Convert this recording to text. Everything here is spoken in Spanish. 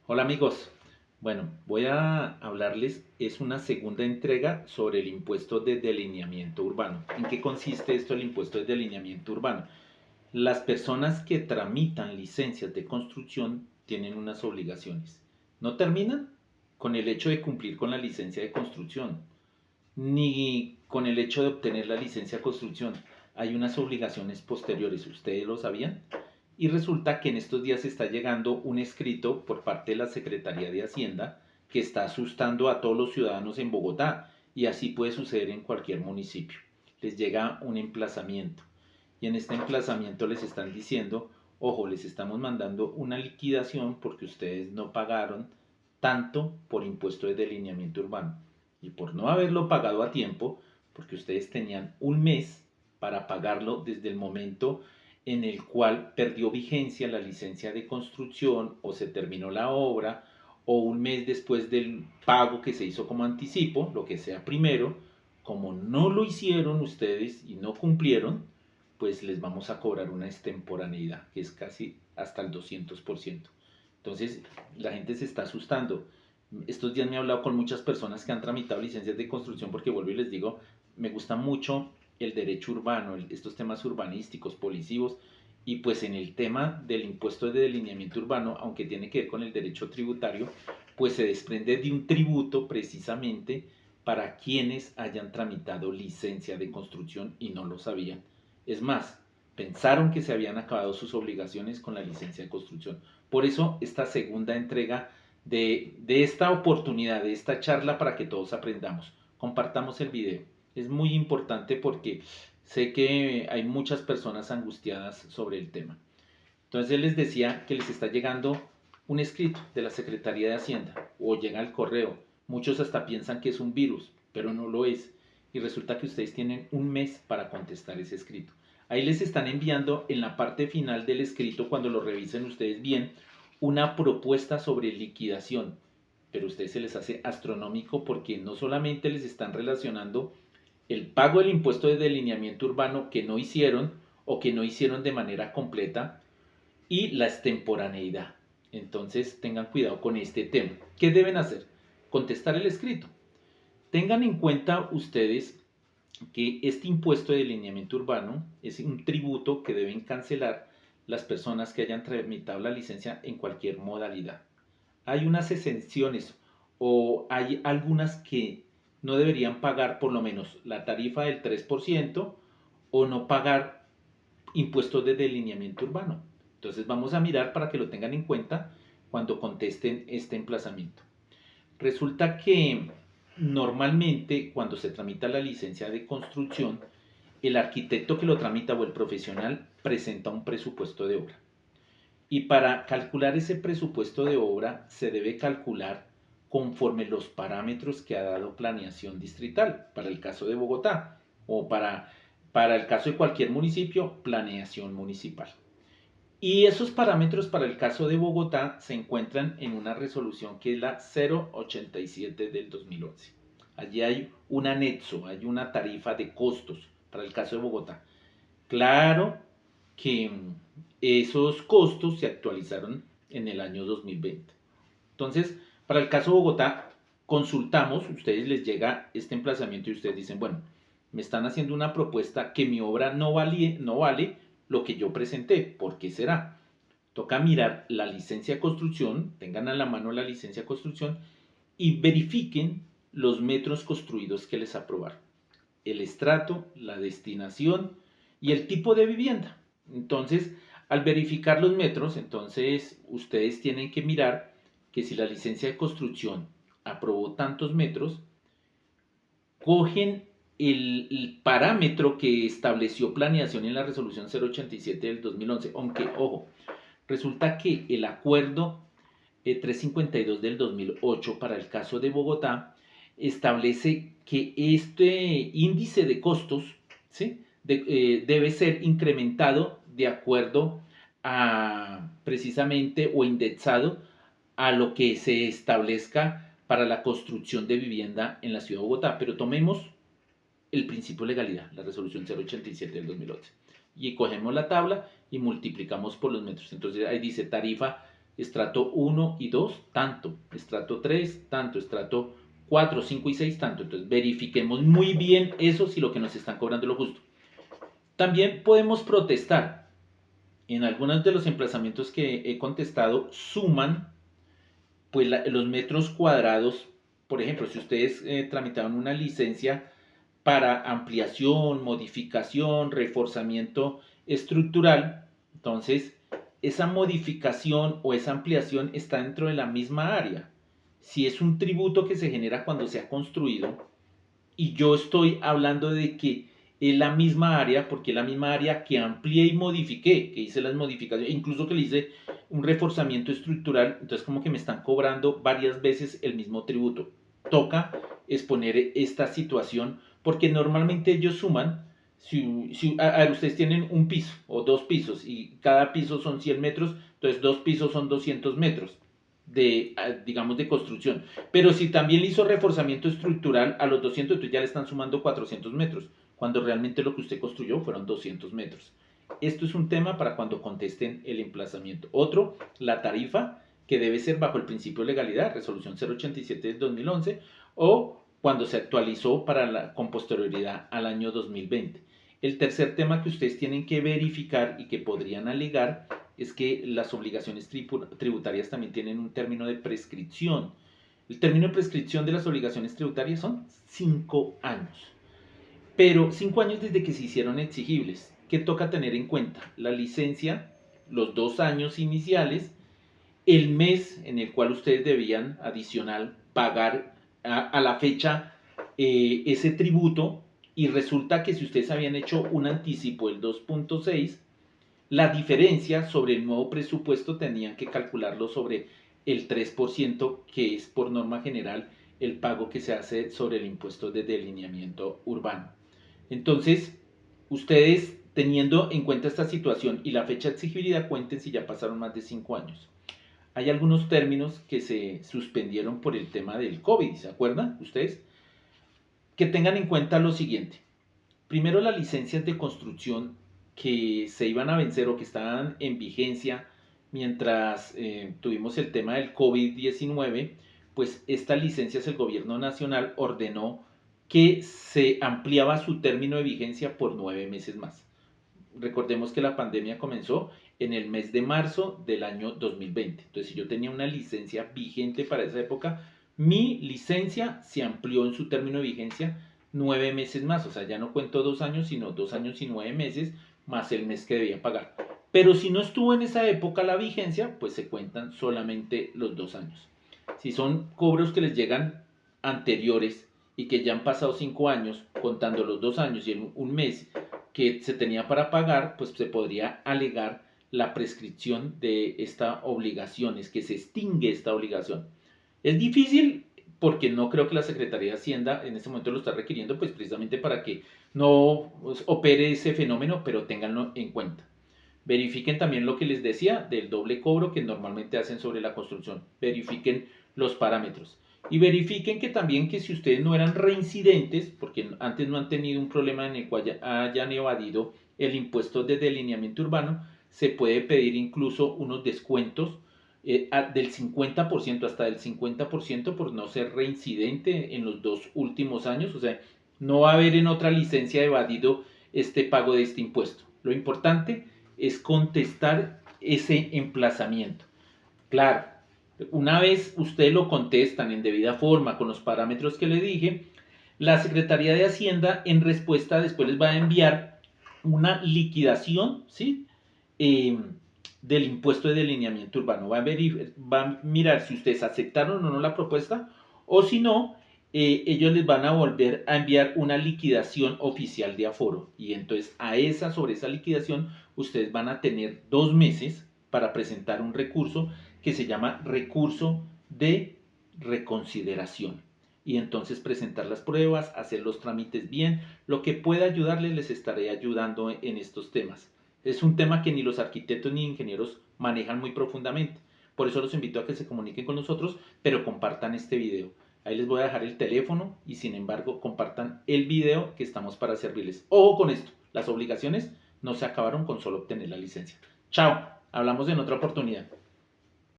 Hola amigos, bueno, voy a hablarles, es una segunda entrega sobre el impuesto de delineamiento urbano. ¿En qué consiste esto, el impuesto de delineamiento urbano? Las personas que tramitan licencias de construcción tienen unas obligaciones. No terminan con el hecho de cumplir con la licencia de construcción, ni con el hecho de obtener la licencia de construcción. Hay unas obligaciones posteriores, ¿ustedes lo sabían? Y resulta que en estos días está llegando un escrito por parte de la Secretaría de Hacienda que está asustando a todos los ciudadanos en Bogotá, y así puede suceder en cualquier municipio. Les llega un emplazamiento y en este emplazamiento les están diciendo, ojo, les estamos mandando una liquidación porque ustedes no pagaron tanto por impuesto de delineamiento urbano, y por no haberlo pagado a tiempo, porque ustedes tenían un mes para pagarlo desde el momento en el cual perdió vigencia la licencia de construcción o se terminó la obra, o un mes después del pago que se hizo como anticipo, lo que sea primero. Como no lo hicieron ustedes y no cumplieron, pues les vamos a cobrar una extemporaneidad, que es casi hasta el 200%. Entonces, la gente se está asustando. Estos días me he hablado con muchas personas que han tramitado licencias de construcción porque vuelvo y les digo, me gusta mucho el derecho urbano, estos temas urbanísticos, polisivos, y pues en el tema del impuesto de delineamiento urbano, aunque tiene que ver con el derecho tributario, pues se desprende de un tributo precisamente para quienes hayan tramitado licencia de construcción y no lo sabían. Es más, pensaron que se habían acabado sus obligaciones con la licencia de construcción. Por eso esta segunda entrega de esta oportunidad, de esta charla, para que todos aprendamos. Compartamos el video. Es muy importante porque sé que hay muchas personas angustiadas sobre el tema. Entonces él les decía que les está llegando un escrito de la Secretaría de Hacienda o llega al correo. Muchos hasta piensan que es un virus, pero no lo es. Y resulta que ustedes tienen un mes para contestar ese escrito. Ahí les están enviando en la parte final del escrito, cuando lo revisen ustedes bien, una propuesta sobre liquidación. Pero a ustedes se les hace astronómico porque no solamente les están relacionando el pago del impuesto de delineamiento urbano que no hicieron o que no hicieron de manera completa, y la extemporaneidad. Entonces tengan cuidado con este tema. ¿Qué deben hacer? Contestar el escrito. Tengan en cuenta ustedes que este impuesto de lineamiento urbano es un tributo que deben cancelar las personas que hayan tramitado la licencia en cualquier modalidad. Hay unas exenciones, o hay algunas que no deberían pagar por lo menos la tarifa del 3% o no pagar impuestos de delineamiento urbano. Entonces vamos a mirar para que lo tengan en cuenta cuando contesten este emplazamiento. Resulta que normalmente cuando se tramita la licencia de construcción, el arquitecto que lo tramita o el profesional presenta un presupuesto de obra. Y para calcular ese presupuesto de obra se debe calcular conforme los parámetros que ha dado planeación distrital, para el caso de Bogotá, o para el caso de cualquier municipio, planeación municipal. Y esos parámetros para el caso de Bogotá se encuentran en una resolución que es la 087 del 2011. Allí hay un anexo, hay una tarifa de costos para el caso de Bogotá. Claro que esos costos se actualizaron en el año 2020. Entonces, para el caso de Bogotá, consultamos, ustedes les llega este emplazamiento y ustedes dicen, bueno, me están haciendo una propuesta que mi obra no vale lo que yo presenté. ¿Por qué será? Toca mirar la licencia de construcción, tengan a la mano la licencia de construcción y verifiquen los metros construidos que les aprobaron, el estrato, la destinación y el tipo de vivienda. Entonces, al verificar los metros, entonces ustedes tienen que mirar que si la licencia de construcción aprobó tantos metros, cogen el parámetro que estableció planeación en la resolución 087 del 2011, aunque, ojo, resulta que el acuerdo 352 del 2008 para el caso de Bogotá establece que este índice de costos, ¿sí? Debe ser incrementado de acuerdo a precisamente o indexado a lo que se establezca para la construcción de vivienda en la ciudad de Bogotá. Pero tomemos el principio de legalidad, la resolución 087 del 2011, y cogemos la tabla y multiplicamos por los metros. Entonces ahí dice tarifa Estrato 1 y 2, tanto. Estrato 3, tanto. Estrato 4, 5 y 6, tanto. Entonces verifiquemos muy bien eso si lo que nos están cobrando es lo justo. También podemos protestar. En algunos de los emplazamientos que he contestado suman pues los metros cuadrados. Por ejemplo, si ustedes tramitaron una licencia para ampliación, modificación, reforzamiento estructural, entonces esa modificación o esa ampliación está dentro de la misma área. Si es un tributo que se genera cuando se ha construido, y yo estoy hablando de que es la misma área, porque es la misma área que amplié y modifiqué, que hice las modificaciones, incluso que le hice un reforzamiento estructural, entonces como que me están cobrando varias veces el mismo tributo. Toca exponer esta situación, porque normalmente ellos suman, a ver, ustedes tienen un piso o dos pisos, y cada piso son 100 metros, entonces dos pisos son 200 metros de, digamos, de construcción. Pero si también le hizo reforzamiento estructural a los 200, entonces ya le están sumando 400 metros, cuando realmente lo que usted construyó fueron 200 metros. Esto es un tema para cuando contesten el emplazamiento. Otro, la tarifa, que debe ser bajo el principio de legalidad, resolución 087 del 2011, o cuando se actualizó con posterioridad al año 2020. El tercer tema que ustedes tienen que verificar y que podrían alegar es que las obligaciones tributarias también tienen un término de prescripción. El término de prescripción de las obligaciones tributarias son 5 años. Pero 5 años desde que se hicieron exigibles. ¿Qué toca tener en cuenta? La licencia, los 2 años iniciales, el mes en el cual ustedes debían adicional pagar a la fecha ese tributo, y resulta que si ustedes habían hecho un anticipo del 2.6, la diferencia sobre el nuevo presupuesto tenían que calcularlo sobre el 3%, que es por norma general el pago que se hace sobre el impuesto de delineamiento urbano. Entonces, ustedes, teniendo en cuenta esta situación y la fecha de exigibilidad, cuenten si ya pasaron más de 5 años. Hay algunos términos que se suspendieron por el tema del COVID, ¿se acuerdan ustedes? Que tengan en cuenta lo siguiente. Primero, las licencias de construcción que se iban a vencer o que estaban en vigencia mientras tuvimos el tema del COVID-19, pues estas licencias el gobierno nacional ordenó que se ampliaba su término de vigencia por 9 meses más. Recordemos que la pandemia comenzó en el mes de marzo del año 2020. Entonces, si yo tenía una licencia vigente para esa época, mi licencia se amplió en su término de vigencia 9 meses más. O sea, ya no cuento 2 años, sino 2 años y 9 meses más el mes que debía pagar. Pero si no estuvo en esa época la vigencia, pues se cuentan solamente los 2 años. Si son cobros que les llegan anteriores y que ya han pasado 5 años, contando los 2 años y un mes que se tenía para pagar, pues se podría alegar la prescripción de esta obligación, es que se extingue esta obligación. Es difícil porque no creo que la Secretaría de Hacienda en este momento lo está requiriendo, pues precisamente para que no opere ese fenómeno, pero ténganlo en cuenta. Verifiquen también lo que les decía del doble cobro que normalmente hacen sobre la construcción. Verifiquen los parámetros. Y verifiquen que también que si ustedes no eran reincidentes, porque antes no han tenido un problema en el cual hayan evadido el impuesto de delineamiento urbano, se puede pedir incluso unos descuentos del 50% hasta del 50% por no ser reincidente en los 2 últimos años. O sea, no va a haber en otra licencia evadido este pago de este impuesto. Lo importante es contestar ese emplazamiento. Claro, una vez ustedes lo contestan en debida forma con los parámetros que le dije, la Secretaría de Hacienda en respuesta después les va a enviar una liquidación, ¿sí? Del impuesto de delineamiento urbano. Va a mirar si ustedes aceptaron o no la propuesta, o si no, ellos les van a volver a enviar una liquidación oficial de aforo. Y entonces sobre esa liquidación, ustedes van a tener 2 meses para presentar un recurso que se llama recurso de reconsideración. Y entonces presentar las pruebas, hacer los trámites bien, lo que pueda ayudarles, les estaré ayudando en estos temas. Es un tema que ni los arquitectos ni ingenieros manejan muy profundamente. Por eso los invito a que se comuniquen con nosotros, pero compartan este video. Ahí les voy a dejar el teléfono y sin embargo compartan el video, que estamos para servirles. Ojo con esto, las obligaciones no se acabaron con solo obtener la licencia. Chao, hablamos en otra oportunidad.